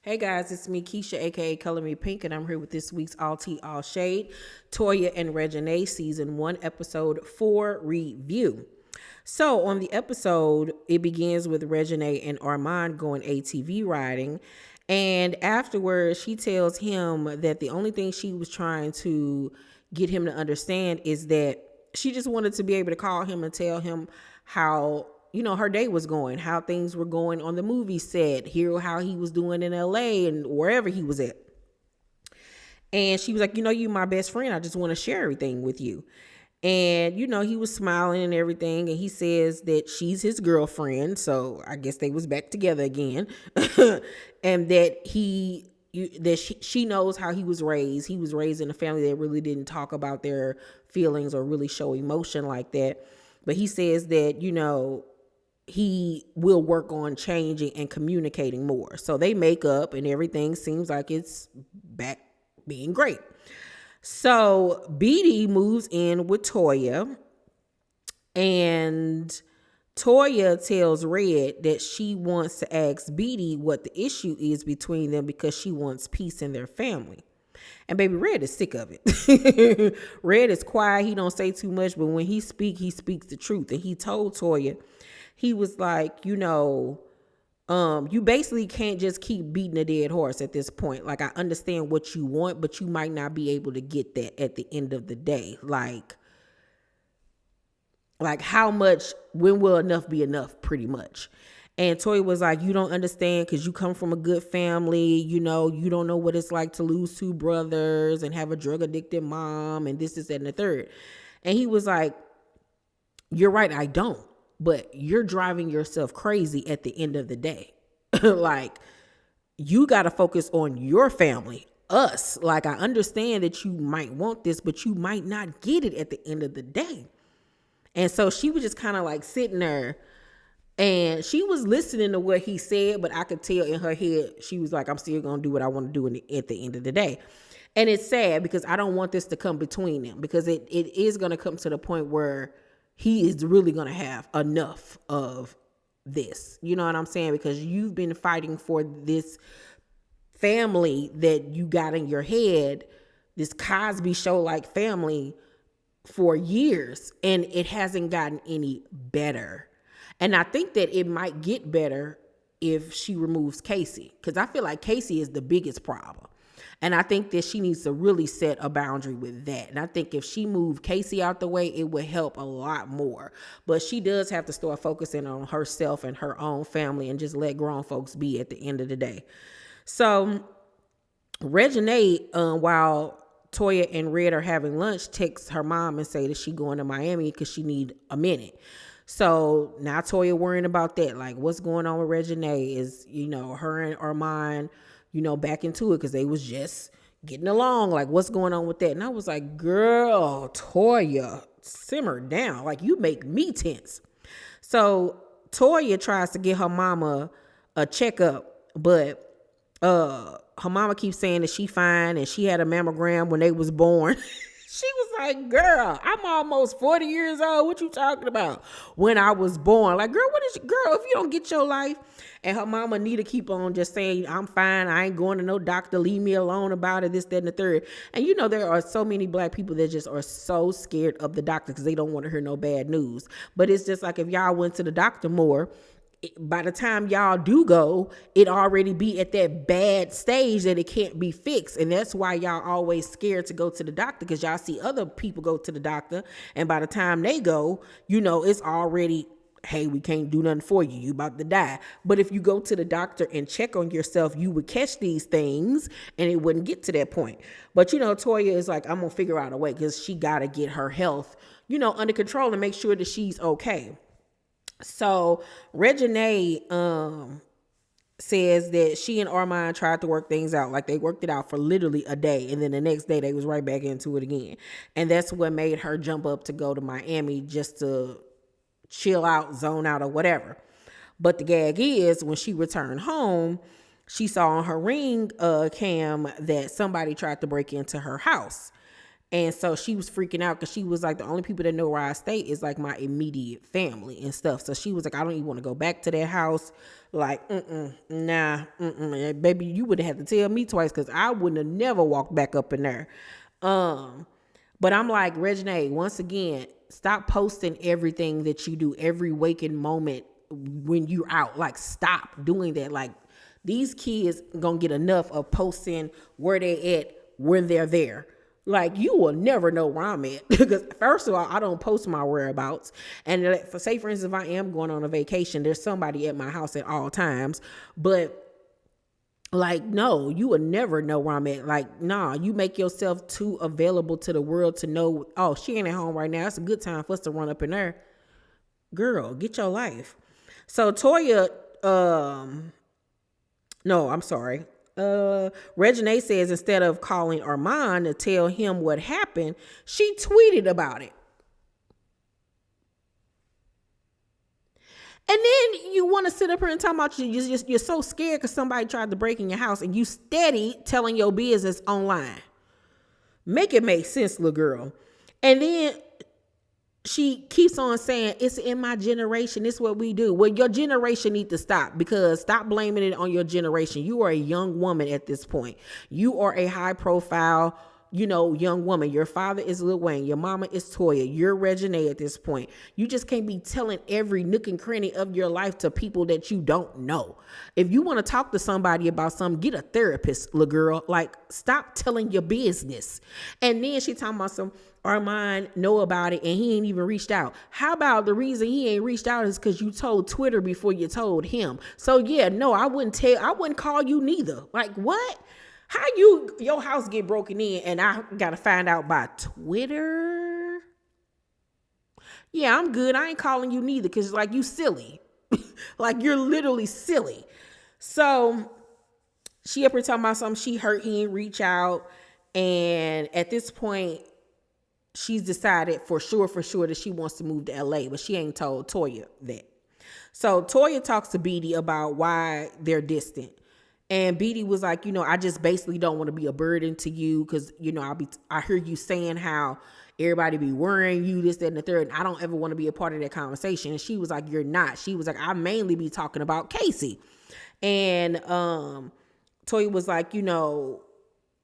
Hey guys, it's me, Keisha, aka Color Me Pynk, and I'm here with this week's All Tea, All Shade, Toya and Reginae, Season 1, Episode 4 review. So, on the episode, it begins with Reginae and Armon going ATV riding, and afterwards, she tells him that the only thing she was trying to get him to understand is that she just wanted to be able to call him and tell him how her day was going, how things were going on the movie set, hear how he was doing in LA and wherever he was at. And she was like, you my best friend. I just want to share everything with you. And, he was smiling and everything. And he says that she's his girlfriend. So I guess they was back together again. And that she knows how he was raised. He was raised in a family that really didn't talk about their feelings or really show emotion like that. But he says that, he will work on changing and communicating more. So they make up and everything seems like it's back being great. So Beedy moves in with Toya, and Toya tells Red that she wants to ask Beedy what the issue is between them because she wants peace in their family. And baby Red is sick of it. Red is quiet. He don't say too much, but when he speaks the truth. And he told Toya, he was like, you basically can't just keep beating a dead horse at this point. Like, I understand what you want, but you might not be able to get that at the end of the day. Like how much, when will enough be enough, pretty much. And Toya was like, you don't understand because you come from a good family. You don't know what it's like to lose two brothers and have a drug addicted mom and this, that, and the third. And he was like, you're right, I don't. But you're driving yourself crazy at the end of the day. Like, you got to focus on your family, us. Like, I understand that you might want this, but you might not get it at the end of the day. And so she was just kind of like sitting there and she was listening to what he said, but I could tell in her head, she was like, I'm still going to do what I want to do at the end of the day. And it's sad because I don't want this to come between them, because it is going to come to the point where he is really going to have enough of this. You know what I'm saying? Because you've been fighting for this family that you got in your head, this Cosby Show like family, for years, and it hasn't gotten any better. And I think that it might get better if she removes Casey, because I feel like Casey is the biggest problem. And I think that she needs to really set a boundary with that. And I think if she moved Casey out the way, it would help a lot more. But she does have to start focusing on herself and her own family and just let grown folks be at the end of the day. So Reginae, while Toya and Red are having lunch, texts her mom and say that she going to Miami because she need a minute. So now Toya worrying about that. Like, what's going on with Reginae? Is, her and Armon, back into it because they was just getting along. Like, what's going on with that? And I was like, girl, Toya, simmer down. Like, you make me tense. So Toya tries to get her mama a checkup, but her mama keeps saying that she fine and she had a mammogram when they was born. She was like, girl, I'm almost 40 years old. What you talking about? When I was born. Like, girl, if you don't get your life? And her mama Anita keep on just saying, I'm fine. I ain't going to no doctor. Leave me alone about it, this, that, and the third. And there are so many black people that just are so scared of the doctor because they don't want to hear no bad news. But it's just like, if y'all went to the doctor more, by the time y'all do go, it already be at that bad stage that it can't be fixed. And that's why y'all always scared to go to the doctor, because y'all see other people go to the doctor, and by the time they go, it's already, hey, we can't do nothing for you. You about to die. But if you go to the doctor and check on yourself, you would catch these things and it wouldn't get to that point. But, Toya is like, I'm going to figure out a way, because she got to get her health, under control and make sure that she's okay. So Reginae says that she and Armon tried to work things out. Like, they worked it out for literally a day, and then the next day they was right back into it again. And that's what made her jump up to go to Miami just to chill out, zone out, or whatever. But the gag is, when she returned home, she saw on her ring cam that somebody tried to break into her house. And so she was freaking out because she was like, the only people that know where I stay is like my immediate family and stuff. So she was like, I don't even want to go back to that house. Like, baby, you would have had to tell me twice because I wouldn't have never walked back up in there. But I'm like, Reginae, once again, stop posting everything that you do, every waking moment when you're out. Like, stop doing that. Like, these kids gonna get enough of posting where they at when they're there. Like, you will never know where I'm at because first of all, I don't post my whereabouts. And for instance, if I am going on a vacation, there's somebody at my house at all times. But like, no, you will never know where I'm at. Like, nah, you make yourself too available to the world to know, oh, she ain't at home right now. It's a good time for us to run up in there. Girl, get your life. So Toya, no, I'm sorry. Reginae says instead of calling Armon to tell him what happened, she tweeted about it. And then you want to sit up here and talk about you're so scared because somebody tried to break in your house and you steady telling your business online. Make it make sense, little girl. And then she keeps on saying, it's in my generation. It's what we do. Well, your generation need to stop because stop blaming it on your generation. You are a young woman at this point. You are a high profile, young woman. Your father is Lil Wayne. Your mama is Toya. You're Reginae at this point. You just can't be telling every nook and cranny of your life to people that you don't know. If you want to talk to somebody about something, get a therapist, little girl. Like, stop telling your business. And then she talking about some Armon know about it and he ain't even reached out. How about the reason he ain't reached out is because you told Twitter before you told him. So yeah, no, I wouldn't call you neither. Like, what? How your house get broken in and I gotta find out by Twitter? Yeah, I'm good. I ain't calling you neither because like you silly. Like you're literally silly. So she up here talking about something she hurt, he ain't reach out. And at this point, she's decided for sure that she wants to move to LA, but she ain't told Toya that. So Toya talks to Beedy about why they're distant. And Beedy was like, I just basically don't want to be a burden to you because, I hear you saying how everybody be worrying you, this, that, and the third. And I don't ever want to be a part of that conversation. And she was like, you're not. She was like, I mainly be talking about Casey. And Toya was like,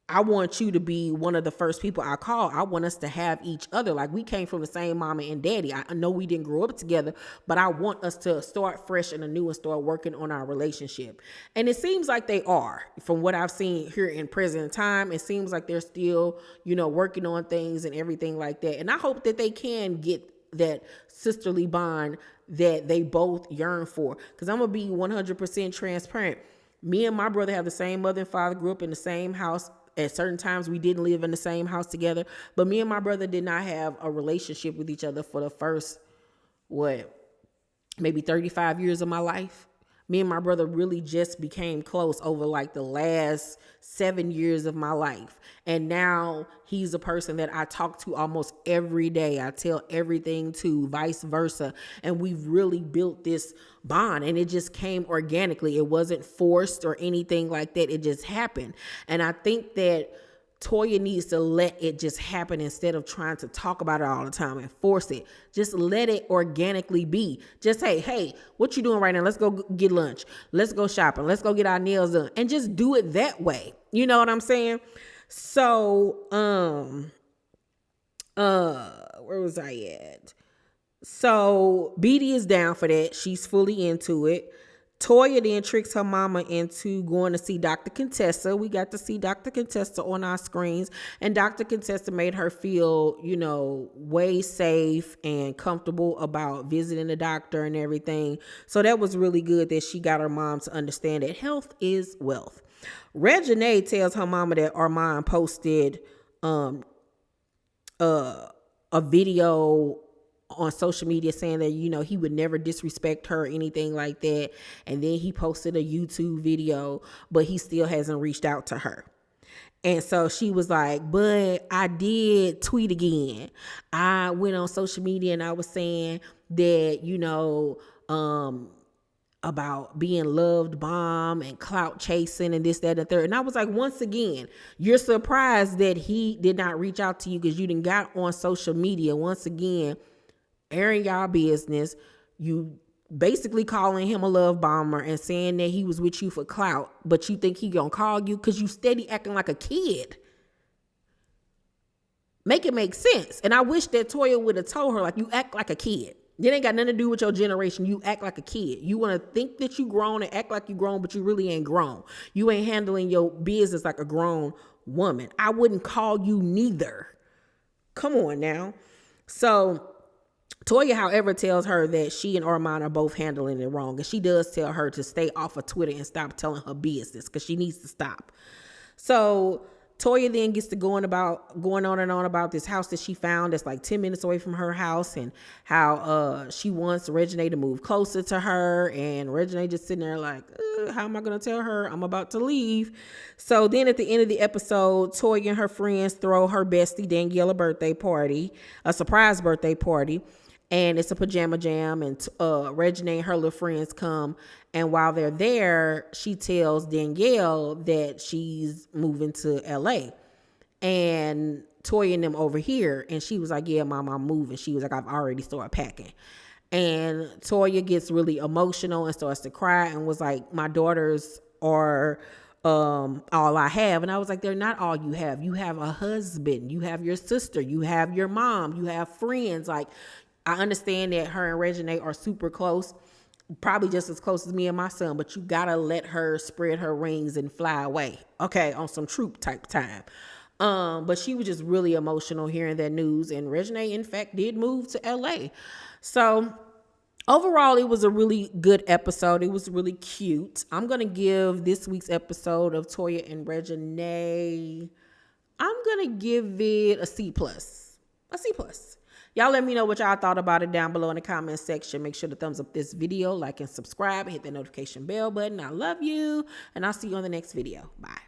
I want you to be one of the first people I call. I want us to have each other. Like, we came from the same mama and daddy. I know we didn't grow up together, but I want us to start fresh and anew and start working on our relationship. And it seems like they are. From what I've seen here in present time, it seems like they're still, working on things and everything like that. And I hope that they can get that sisterly bond that they both yearn for. Because I'm going to be 100% transparent. Me and my brother have the same mother and father, grew up in the same house. At certain times, we didn't live in the same house together. But me and my brother did not have a relationship with each other for the first, maybe 35 years of my life. Me and my brother really just became close over like the last 7 years of my life. And now he's a person that I talk to almost every day. I tell everything to, vice versa. And we've really built this bond and it just came organically. It wasn't forced or anything like that. It just happened. And I think that Toya needs to let it just happen instead of trying to talk about it all the time and force it. Just let it organically be. Just hey, what you doing right now? Let's go get lunch. Let's go shopping. Let's go get our nails done. And just do it that way. You know what I'm saying? So, where was I at? So Beedy is down for that. She's fully into it. Toya then tricks her mama into going to see Dr. Contessa. We got to see Dr. Contessa on our screens, and Dr. Contessa made her feel, way safe and comfortable about visiting the doctor and everything. So that was really good that she got her mom to understand that health is wealth. Reginae tells her mama that Armon posted a video on social media saying that, he would never disrespect her or anything like that. And then he posted a YouTube video, but he still hasn't reached out to her. And so she was like, but I did tweet again. I went on social media and I was saying that, about being loved bomb and clout chasing and this, that, and the third. And I was like, once again, you're surprised that he did not reach out to you because you didn't got on social media. Once again, airing y'all business. You basically calling him a love bomber and saying that he was with you for clout, but you think he gonna call you because you steady acting like a kid. Make it make sense. And I wish that Toya would have told her, like, you act like a kid. It ain't got nothing to do with your generation. You act like a kid. You want to think that you grown and act like you grown, but you really ain't grown. You ain't handling your business like a grown woman. I wouldn't call you neither. Come on now. So Toya, however, tells her that she and Armon are both handling it wrong. And she does tell her to stay off of Twitter and stop telling her business because she needs to stop. So Toya then gets to going on and on about this house that she found that's like 10 minutes away from her house, and how she wants Reginae to move closer to her, and Reginae just sitting there like, how am I going to tell her I'm about to leave? So then at the end of the episode, Toya and her friends throw her bestie Danielle a surprise birthday party. And it's a pajama jam, and Reginae and her little friends come. And while they're there, she tells Danielle that she's moving to LA. And Toya and them over here. And she was like, yeah, Mom, I'm moving. She was like, I've already started packing. And Toya gets really emotional and starts to cry and was like, my daughters are all I have. And I was like, they're not all you have. You have a husband. You have your sister. You have your mom. You have friends. Like, I understand that her and Reginae are super close, probably just as close as me and my son, but you gotta let her spread her wings and fly away, okay, on some troop type time. But she was just really emotional hearing that news, and Reginae, in fact, did move to LA. So overall, it was a really good episode. It was really cute. I'm gonna give this week's episode of Toya and Reginae, I'm gonna give it a C+. A C+. Y'all let me know what y'all thought about it down below in the comment section. Make sure to thumbs up this video, like and subscribe, and hit that notification bell button. I love you, and I'll see you on the next video. Bye.